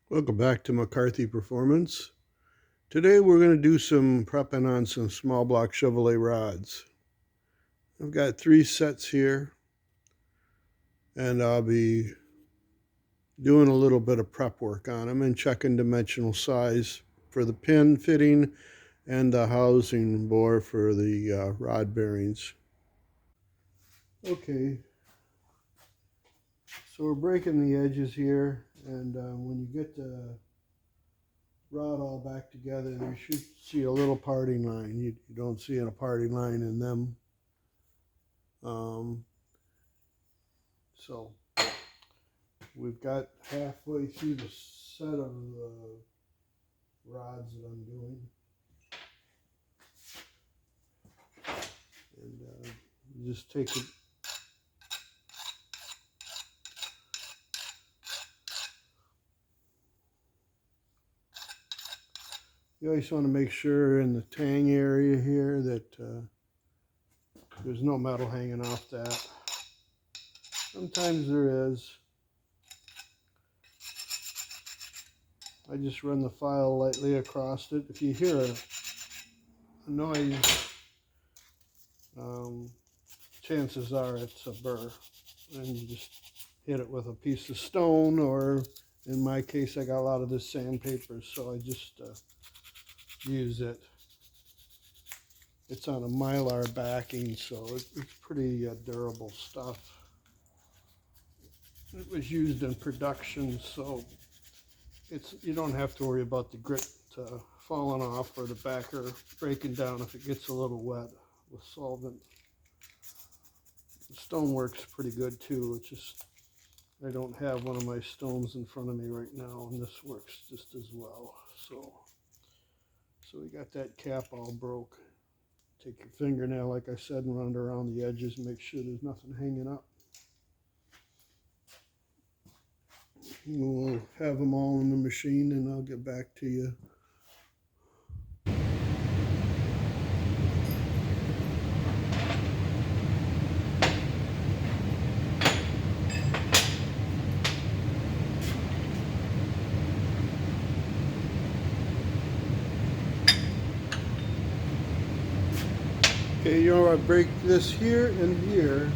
Welcome back to McCarthy Performance. Today we're going to do some prepping on some small block Chevrolet rods. I've got 3 sets here, and I'll be doing a little bit of prep work on them and checking dimensional size for the pin fitting and the housing bore for the rod bearings. Okay, so we're breaking the edges here, and when you get the rod all back together, you should see a little parting line. You don't see a parting line in them. So we've got halfway through the set of rods that I'm doing. And you just take it. You always want to make sure in the tang area here that there's no metal hanging off that. Sometimes there is. I just run the file lightly across it. If you hear a noise, chances are it's a burr. And you just hit it with a piece of stone, or in my case, I got a lot of this sandpaper, so I just use it. It's on a Mylar backing, so it's pretty durable stuff. It was used in production, so you don't have to worry about the grit falling off or the backer breaking down if it gets a little wet with solvent. The stone works pretty good too. It's just I don't have one of my stones in front of me right now, and this works just as well. So we got that cap all broke. Take your fingernail, like I said, and run it around the edges and make sure there's nothing hanging up. We'll have them all in the machine, and I'll get back to you. Okay, you know, I break this here and here.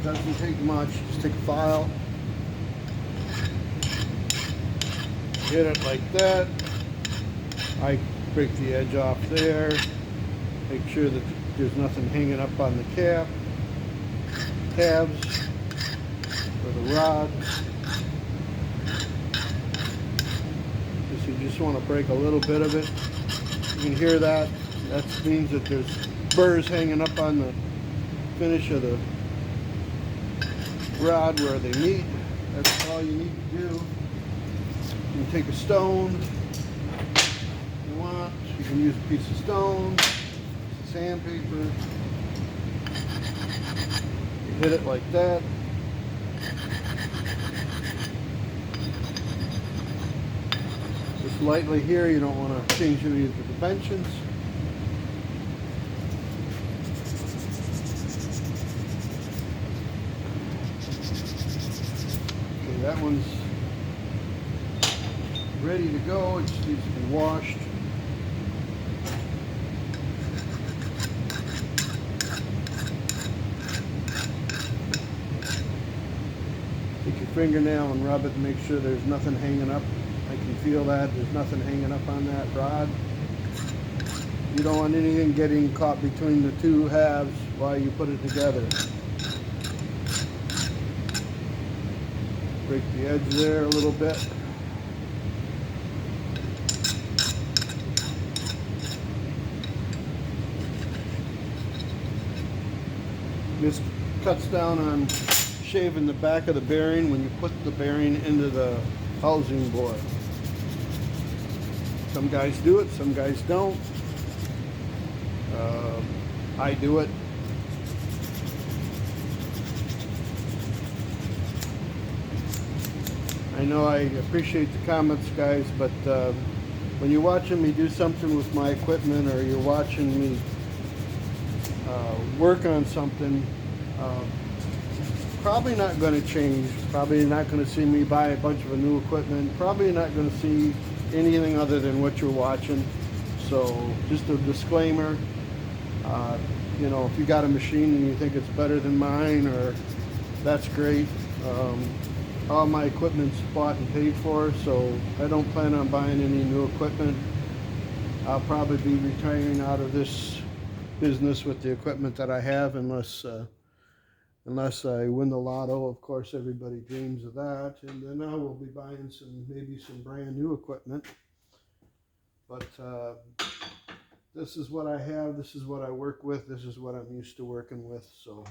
Doesn't take much. Just take a file, hit it like that. I break the edge off there. Make sure that there's nothing hanging up on the cap, tabs, or the rod. You just want to break a little bit of it. You can hear that. That means that there's burrs hanging up on the finish of the rod where they meet. That's all you need to do. You can take a stone if you want. You can use a piece of stone, sandpaper. You hit it like that. Just lightly here. You don't want to change any of the dimensions. Okay, that one's ready to go. It just needs to be washed. Take your fingernail and rub it and make sure there's nothing hanging up. I can feel that. There's nothing hanging up on that rod. You don't want anything getting caught between the two halves while you put it together. Break the edge there a little bit. This cuts down on shaving the back of the bearing when you put the bearing into the housing bore. Some guys do it, some guys don't. I do it. I know I appreciate the comments, guys, but when you're watching me do something with my equipment, or you're watching me work on something, probably not going to change. Probably not going to see me buy a bunch of new equipment. Probably not going to see anything other than what you're watching. So just a disclaimer, you know, if you got a machine and you think it's better than mine, or that's great. All my equipment's bought and paid for, so I don't plan on buying any new equipment. I'll probably be retiring out of this business with the equipment that I have, unless I win the lotto. Of course, everybody dreams of that, and then I will be buying maybe some brand new equipment. But this is what I have. This is what I work with. This is what I'm used to working with. So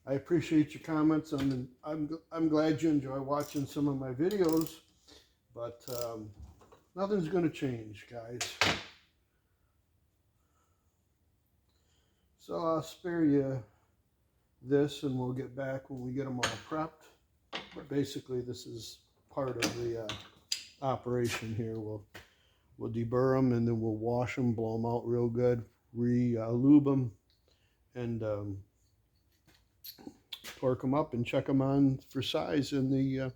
I appreciate your comments. I'm glad you enjoy watching some of my videos, but nothing's going to change, guys. So I'll spare you this, and we'll get back when we get them all prepped. But basically, this is part of the operation here. We'll deburr them, and then we'll wash them, blow them out real good, lube them, and torque them up and check them on for size in the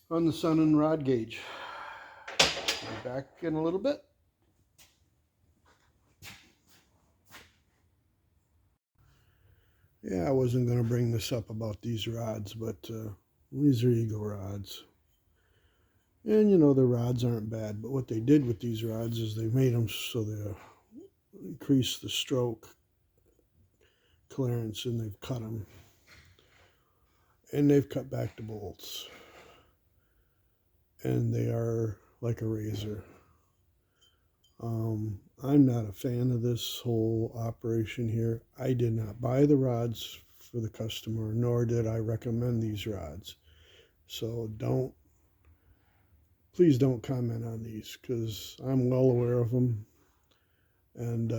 on the sun and rod gauge. Be back in a little bit. Yeah, I wasn't going to bring this up about these rods, but these are Eagle rods. And you know, the rods aren't bad, but what they did with these rods is they made them so they increase the stroke clearance, and they've cut them. And they've cut back the bolts. And they are like a razor. I'm not a fan of this whole operation here. I did not buy the rods for the customer, nor did I recommend these rods. So please don't comment on these, because I'm well aware of them. And,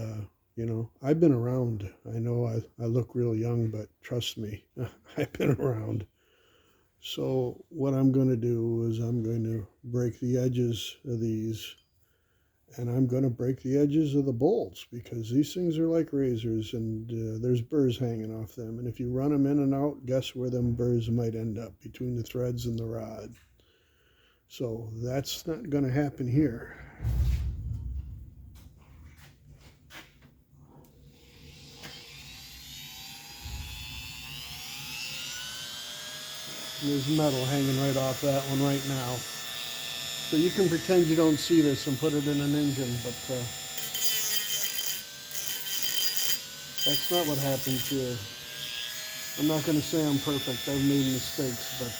you know, I've been around. I know I look real young, but trust me, I've been around. So what I'm going to do is I'm going to break the edges of these, and I'm going to break the edges of the bolts, because these things are like razors, and there's burrs hanging off them. And if you run them in and out, guess where them burrs might end up? Between the threads and the rod. So that's not going to happen here. And there's metal hanging right off that one right now. So you can pretend you don't see this and put it in an engine, but that's not what happens here. I'm not going to say I'm perfect. I've made mistakes, but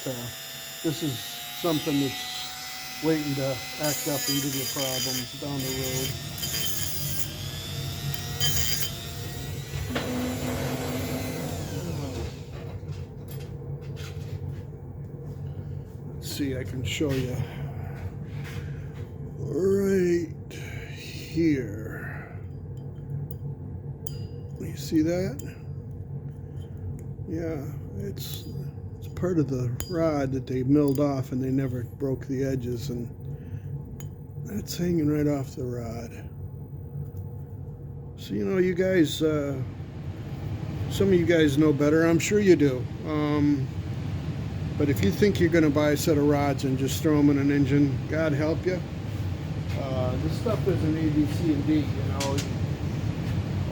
this is something that's waiting to act up and give you problems down the road. Let's see, I can show you right here. You see that? Yeah, it's part of the rod that they milled off, and they never broke the edges, and that's hanging right off the rod. So, you know, you guys, some of you guys know better. I'm sure you do. But if you think you're going to buy a set of rods and just throw them in an engine, God help you. This stuff isn't A, B, C, and D, you know.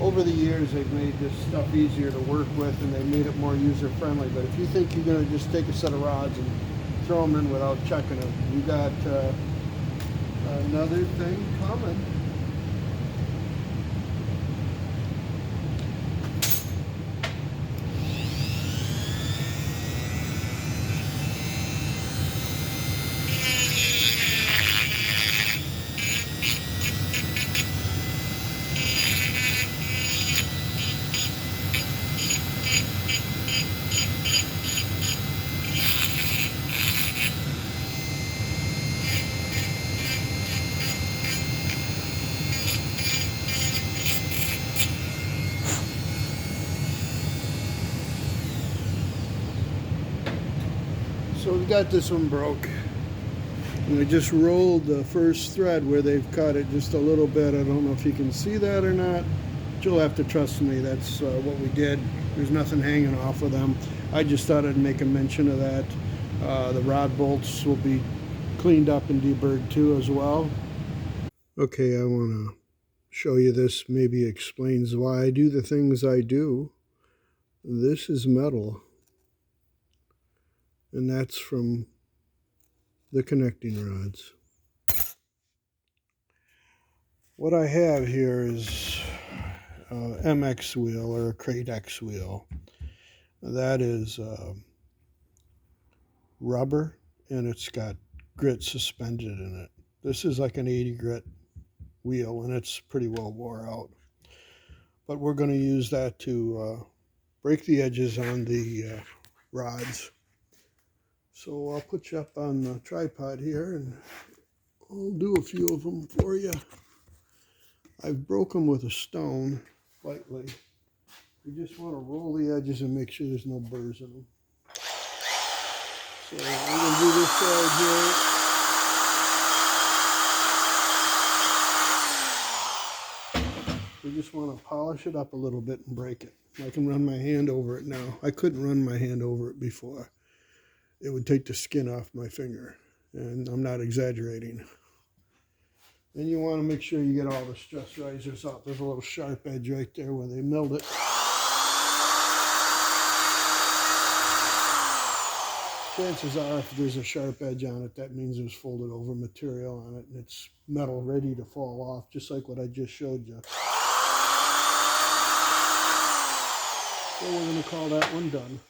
Over the years, they've made this stuff easier to work with, and they've made it more user-friendly. But if you think you're going to just take a set of rods and throw them in without checking them, you got another thing coming. So we got this one broke, and we just rolled the first thread where they've cut it just a little bit. I don't know if you can see that or not, you'll have to trust me. That's what we did. There's nothing hanging off of them. I just thought I'd make a mention of that. The rod bolts will be cleaned up and deburred too as well. Okay, I want to show you this. Maybe explains why I do the things I do. This is metal, and that's from the connecting rods. What I have here is MX wheel or a crate X wheel. That is rubber, and it's got grit suspended in it. This is like an 80 grit wheel, and it's pretty well wore out. But we're going to use that to break the edges on the rods. So I'll put you up on the tripod here, and I'll do a few of them for you. I've broke them with a stone lightly. You just want to roll the edges and make sure there's no burrs in them. So we're going to do this side here. We just want to polish it up a little bit and break it. I can run my hand over it now. I couldn't run my hand over it before. It would take the skin off my finger, and I'm not exaggerating. Then you want to make sure you get all the stress risers out. There's a little sharp edge right there where they milled it. Chances are, if there's a sharp edge on it, that means there's folded over material on it, and it's metal ready to fall off, just like what I just showed you. So we're going to call that one done.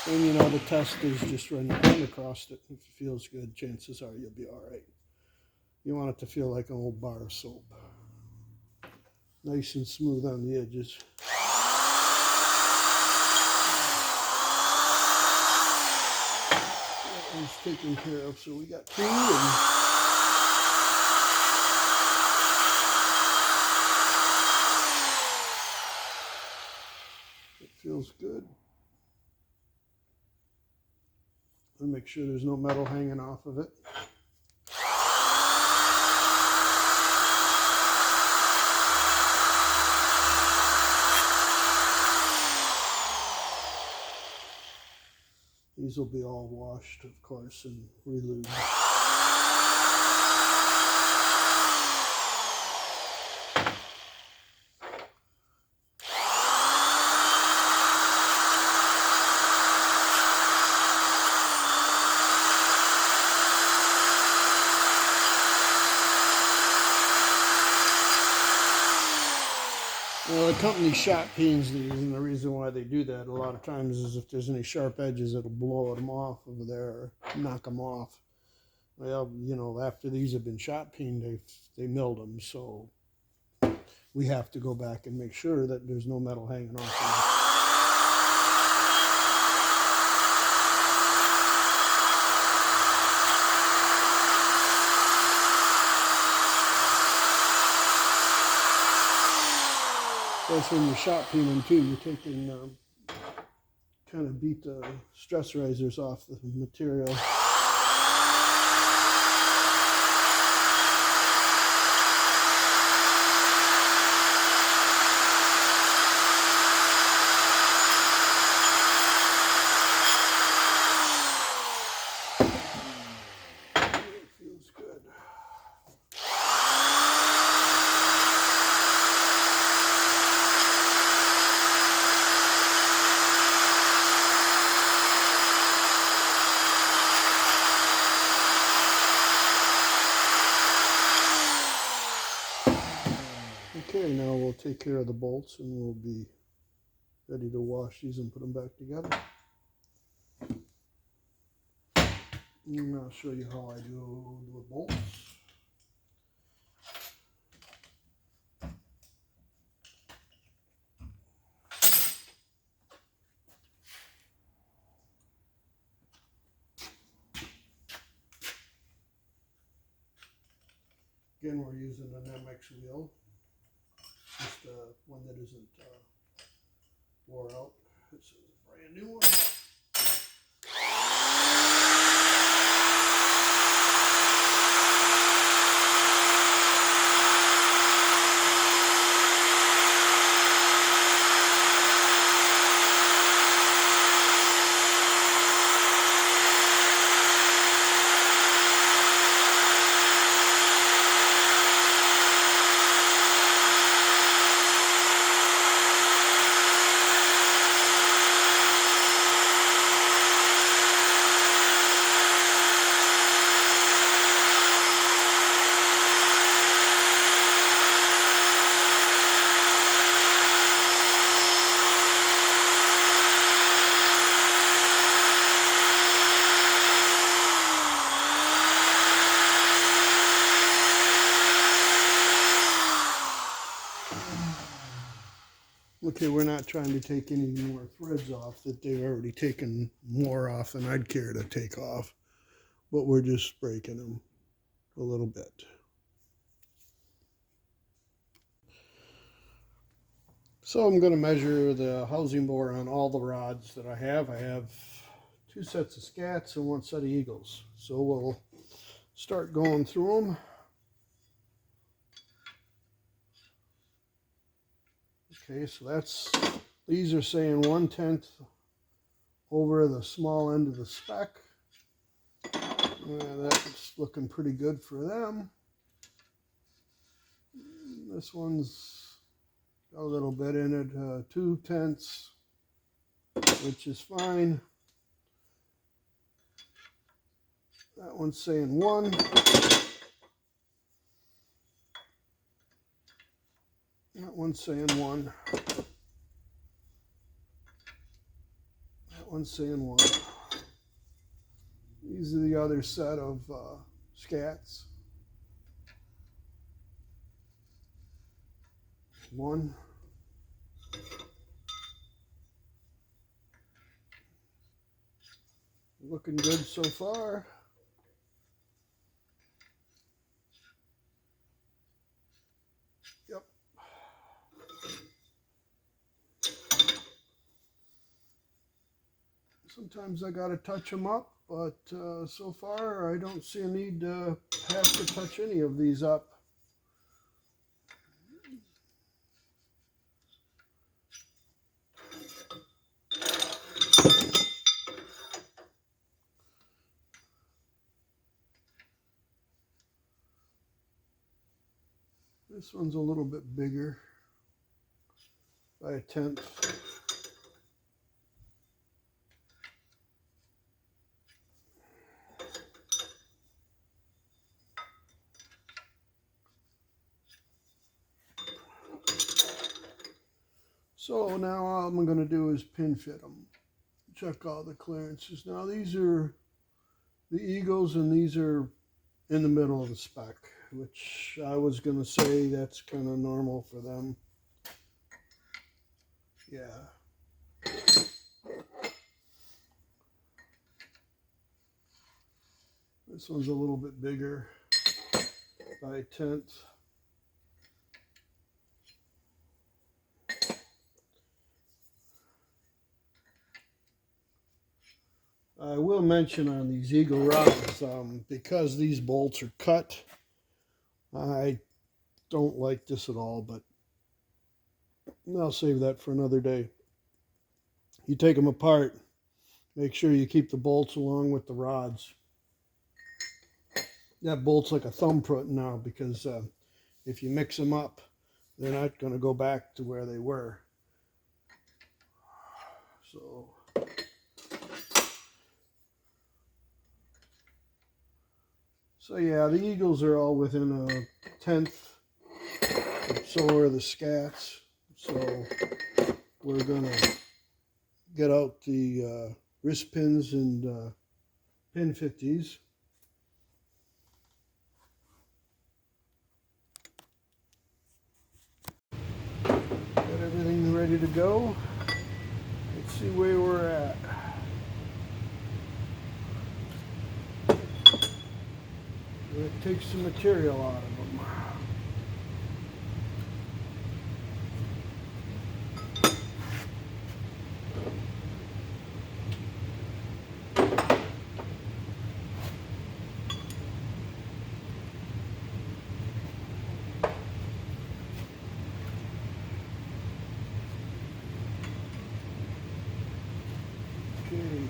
And you know, the test is just run across it. If it feels good, chances are you'll be all right. You want it to feel like an old bar of soap. Nice and smooth on the edges. That one's taken care of, so we got two. It feels good. And make sure there's no metal hanging off of it. These will be all washed, of course, and relubed. Well, the company shot peens these, and the reason why they do that a lot of times is if there's any sharp edges, it'll blow them off over there, or knock them off. Well, you know, after these have been shot peened, they milled them, so we have to go back and make sure that there's no metal hanging off. Of course, when you're shot peening too, you're taking, kind of beat the stress risers off the material. It feels good. Okay, now we'll take care of the bolts, and we'll be ready to wash these and put them back together. And I'll show you how I do the bolts. Again, we're using an MX wheel. Just one that isn't wore out. This is a brand new one. Okay, we're not trying to take any more threads off that they've already taken more off than I'd care to take off, but we're just breaking them a little bit. So I'm going to measure the housing bore on all the rods that I have. I have 2 sets of scats and 1 set of eagles. So we'll start going through them. Okay, so these are saying 1/10 over the small end of the spec. That's looking pretty good for them. This one's got a little bit in it, 2/10, which is fine. That one's saying 1. That one's saying 1. That one's saying 1. These are the other set of scats. 1. Looking good so far. Yep. Sometimes I gotta touch them up, but so far I don't see a need to have to touch any of these up. This one's a little bit bigger by 1/10. So now all I'm going to do is pin fit them. Check all the clearances. Now these are the Eagles and these are in the middle of the spec, which I was going to say that's kind of normal for them. Yeah. This one's a little bit bigger by 1/10. I will mention on these Eagle rods, because these bolts are cut, I don't like this at all, but I'll save that for another day. You take them apart, make sure you keep the bolts along with the rods. That bolt's like a thumbprint now, because if you mix them up, they're not going to go back to where they were. So yeah, the Eagles are all within a 1/10. So are the scats. So we're going to get out the wrist pins and pin fit these. Got everything ready to go. Let's see where we're at. It takes some material out of them. Okay.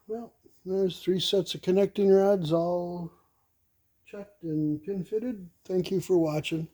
Well, there's 3 sets of connecting rods all checked and pin fitted. Thank you for watching.